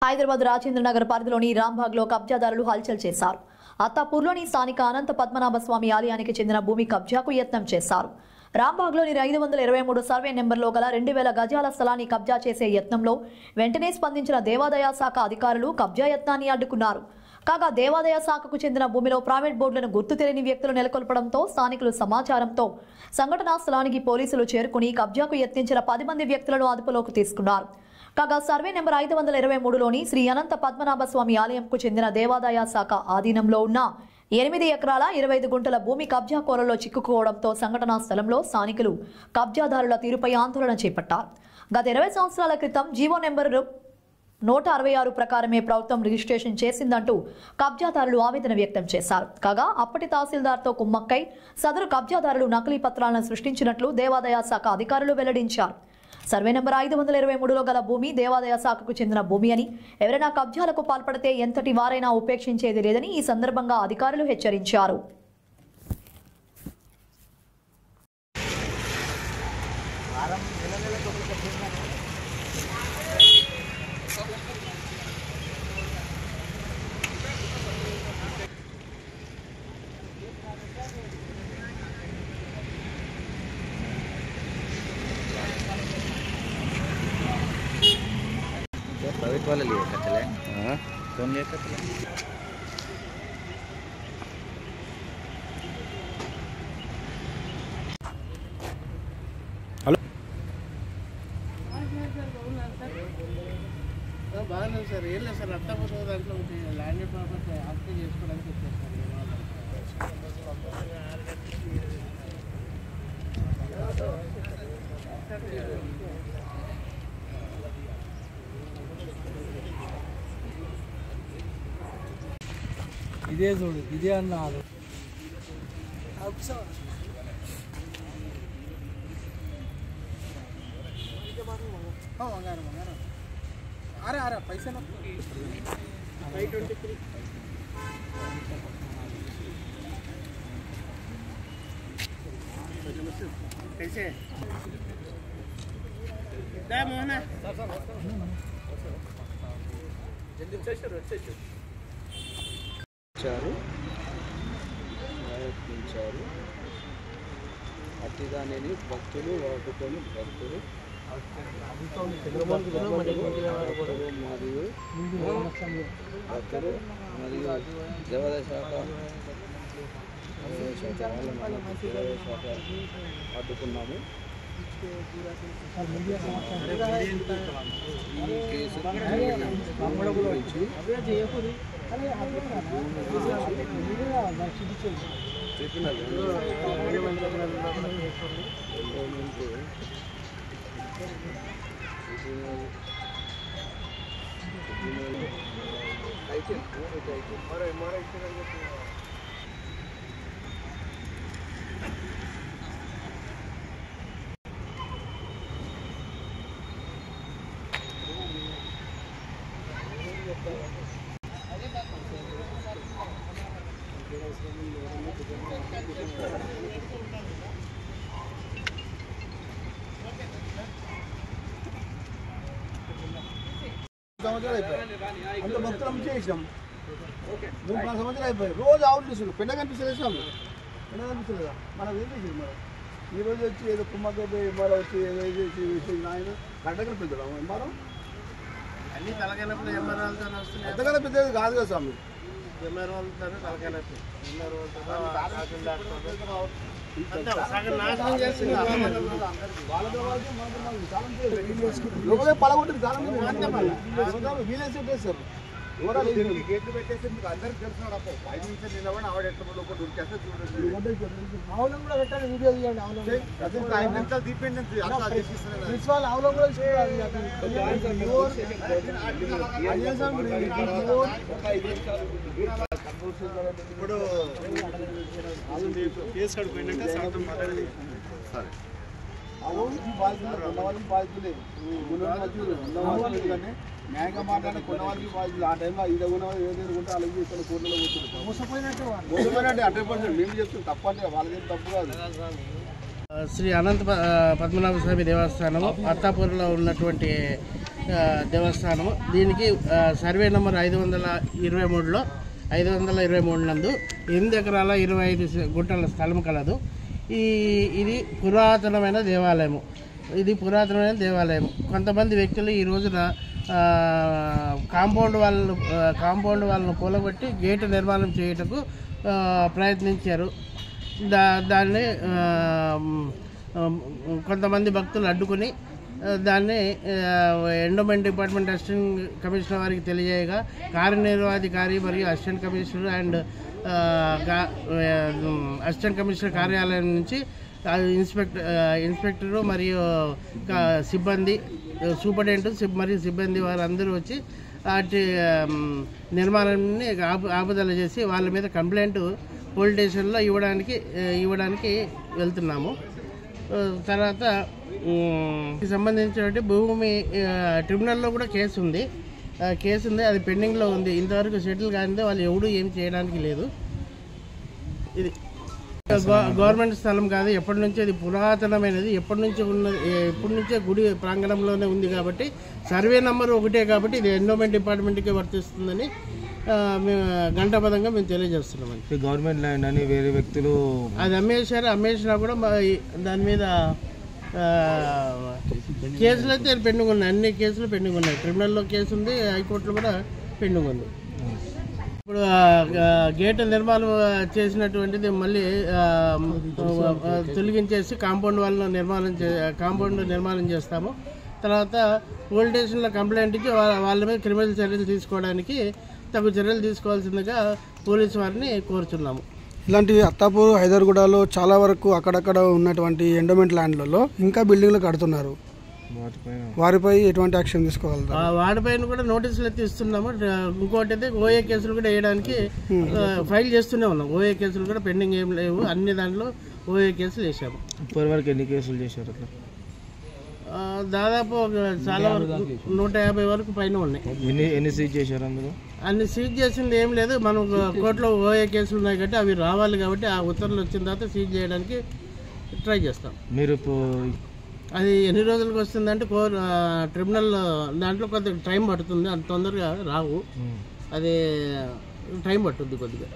హైదరాబాద్ రాజేంద్రనగర్ పరిధిలోని రాంబాగ్లో కబ్జాదారులు హల్చల్ చేశారు. అత్తాపూర్లోని స్థానిక అనంత పద్మనాభ స్వామి ఆలయానికి చెందిన భూమి కబ్జాకు యత్నం చేశారు. రాంబాగ్లోని 523 సర్వే నెంబర్లో గల 2000 గజాల స్థలాన్ని కబ్జా చేసే యత్నంలో వెంటనే స్పందించిన దేవాదాయ శాఖ అధికారులు కబ్జా యత్నాన్ని అడ్డుకున్నారు. కాగా దేవాదాయ శాఖకు చెందిన భూమిలో ప్రైవేట్ బోర్డులను గుర్తు తెలియని వ్యక్తులు నెలకొల్పడంతో స్థానికులు సమాచారంతో సంఘటనా స్థలానికి పోలీసులు చేరుకుని కబ్జాకు యత్నించిన 10 మంది వ్యక్తులను అదుపులోకి తీసుకున్నారు. కాగా సర్వే నెంబర్ 523లోని శ్రీ అనంత పద్మనాభ స్వామి ఆలయంకు చెందిన దేవాదాయ శాఖ ఆధీనంలో ఉన్న 8 ఎకరాల 25 గుంటల భూమి కబ్జా కోరల్లో చిక్కుకోవడంతో సంఘటనా స్థలంలో స్థానికులు కబ్జాదారుల తీరుపై ఆందోళన చేపట్టారు. గత 20 సంవత్సరాల క్రితం జీవో నెంబర్ 166 ప్రకారమే ప్రభుత్వం రిజిస్ట్రేషన్ చేసిందంటూ కబ్జాదారులు ఆవేదన వ్యక్తం చేశారు. కాగా అప్పటి తహసీల్దార్తో కుమ్మక్కై సదరు కబ్జాదారులు నకిలీ పత్రాలను సృష్టించినట్లు దేవాదాయ శాఖ అధికారులు వెల్లడించారు. సర్వే నెంబర్ 523లో గల భూమి దేవాదాయ శాఖకు చెందిన భూమి అని, ఎవరైనా కబ్జాలకు పాల్పడితే ఎంతటి వారైనా ఉపేక్షించేది లేదని ఈ సందర్భంగా అధికారులు హెచ్చరించారు. प्राइवेट वाले लिए का चले कौन लिए का चले हेलो బాగానే సార్ ఏం లేదు సార్ అత్తపోతుంది దాంట్లో ల్యాండ్ ప్రాపర్టీ ఆక్టివ్ చేసుకోవడానికి వచ్చేస్తారు. ఇదే చూడు ఇదే అన్నారు अरे अरे पैसे ना 523 कैसे दे मोहना जल्दी ప్రయత్నించారు. అతిగానే భక్తులు వాడుకొని భక్తులు మరియు భక్తులు మరియు దేవాదాయ శాఖ అడ్డుకున్నాము. ఈ కేసు సంవత్సరాలు అయిపోయాయి. అంత భక్తులం చేసాం. 3-4 సంవత్సరాలు అయిపోయాయి. రోజు ఆవులు తీసుకున్నాం. పెండ కనిపిస్తలేదు స్వామి, పెండ కనిపిస్తలేదా? మనం ఏం చేసేది మరి ఈరోజు వచ్చి ఏదో కుమ్మకి ఎంఆర్ఓ వచ్చి ఏదో చేసి ఆయన గంటగా పెద్దదా ఎంఆర్ఓ అన్ని తలకాయనప్పుడు ఎంఆర్ఓలతో వస్తున్నాయి. అంతకన్నా పెద్దది కాదు కదా స్వామి. ఎంఆర్ఓలతో తలకాయనప్పుడు లోపలే పడగొట్టింది చాలా మంది వీలేసి సార్ గేట్లు పెట్టేసి మీకు అందరికి తెలుసున్నాడు. 5 నిమిషాలు నిలబడి ఆవిడ ఎట్లా ఒకటి ఉరికేస్తే చూడండి. ఆవులను కూడా పెట్టండి, వీడియో తీయండి. 5 నిమిషాలు దీపండి ప్రిన్సిపాల్ ఆవులను కూడా ఇప్పుడు కేసు కడిపోయిందంటే సరే బాధ్యులే న్యాయంగా మాట్లాడే కొన్న వాళ్ళకి బాధ్యులు. ఆ టైంలో ఇది ఉన్న వాళ్ళు ఏదైనా ఉంటే అలాగే చేస్తాను కోర్టులో కూర్చుంటాం. మోసపోయినట్టే 100% మేము చెప్తాం. తప్పు అంటే వాళ్ళకేం తప్పు కాదు. శ్రీ అనంత పద్మనాభ స్వామి దేవస్థానం అత్తాపూర్లో ఉన్నటువంటి దేవస్థానము. దీనికి సర్వే నెంబర్ 523లో 523 నందు 8 ఎకరాల 25 గుంటల స్థలం కలదు. ఇది పురాతనమైన దేవాలయము. కొంతమంది వ్యక్తులు ఈ రోజున కాంపౌండ్ వాళ్ళను కూలగొట్టి గేటు నిర్మాణం చేయుటకు ప్రయత్నించారు. దాన్ని కొంతమంది భక్తులు అడ్డుకొని దాన్ని ఎండోమెంట్ డిపార్ట్మెంట్ అసిస్టెంట్ కమిషనర్ వారికి తెలియజేయగా కార్యనిర్వహణాధికారి మరియు assistant commissioner and assistant commissioner కార్యాలయం నుంచి ఇన్స్పెక్టరు మరియు సిబ్బంది, సూపరింటెండెంట్ మరియు సిబ్బంది వారందరూ వచ్చి వాటి నిర్మాణాన్ని ఆపుదల చేసి వాళ్ళ మీద కంప్లైంట్ పోలీస్ స్టేషన్లో ఇవ్వడానికి వెళ్తున్నాము. తర్వాత సంబంధించినటువంటి భూమి ట్రిబ్యునల్లో కూడా కేసు ఉంది. అది పెండింగ్లో ఉంది. ఇంతవరకు సెటిల్ కానీ వాళ్ళు ఎవడు ఏం చేయడానికి లేదు. ఇది గవర్నమెంట్ స్థలం కాదు, ఎప్పటి నుంచో ఇది పురాతనమైనది, ఎప్పటి నుంచే గుడి ప్రాంగణంలోనే ఉంది కాబట్టి సర్వే నెంబర్ 1 కాబట్టి ఇది ఎండోమెంట్ డిపార్ట్మెంట్కి వర్తిస్తుందని మేము గంటాపదంగా మేము తెలియజేస్తున్నామండి. గవర్నమెంట్ ల్యాండ్ అని వేరే వ్యక్తులు అది అమ్మేసినా కూడా దాని మీద కేసులు అయితే పెండింగ్ ఉన్నాయి. అన్ని కేసులు పెండింగ్ ఉన్నాయి. ట్రిబ్యునల్లో కేసు ఉంది, హైకోర్టులో కూడా పెండింగ్ ఉంది. ఇప్పుడు గేట్ నిర్మాణం చేసినటువంటిది మళ్ళీ తొలగించేసి కాంపౌండ్ నిర్మాణం చేస్తాము. తర్వాత పోలీస్ స్టేషన్లో కంప్లైంట్ ఇచ్చి వాళ్ళ మీద క్రిమినల్ చర్యలు తీసుకోవడానికి తగు చర్యలు తీసుకోవాల్సిందిగా పోలీసు వారిని కోరుచున్నాము. ఇలాంటివి అత్తాపూర్, హైదర్గూడలో చాలా వరకు అక్కడక్కడ ఉన్నటువంటి ఎండోమెంట్ ల్యాండ్లలో ఇంకా బిల్డింగ్లు కడుతున్నారు. వారిపై ఎటువంటి యాక్షన్ తీసుకోగలరు? వాటిపైన కూడా నోటీసులు అయితే ఇస్తున్నాము. ఇంకోటి అయితే ఓఏ కేసులు కూడా వేయడానికి ఫైల్ చేస్తూనే ఉన్నాం. ఓఏ కేసులు కూడా పెండింగ్ ఏం లేవు. అన్ని దాంట్లో ఓఏ కేసులు వేసాము. ఇప్పటివరకు ఎన్ని కేసులు చేశారు? అట్లా దాదాపు చాలా వరకు 150 వరకు పైన ఉన్నాయి. ఎన్ని సీజ్ చేశారు? అందులో అన్ని సీజ్ చేసింది ఏం లేదు. మనం కోర్టులో ఓఏ కేసులు ఉన్నాయి కాబట్టి అవి రావాలి కాబట్టి ఆ ఉత్తర్వులు వచ్చిన తర్వాత సీజ్ చేయడానికి ట్రై చేస్తాం. మీరు అది ఎన్ని రోజులకు వస్తుందంటే ట్రిబ్యునల్ దాంట్లో కొద్దిగా టైం పడుతుంది. అంత తొందరగా రావు. అది టైం పట్టుద్ది కొద్దిగా.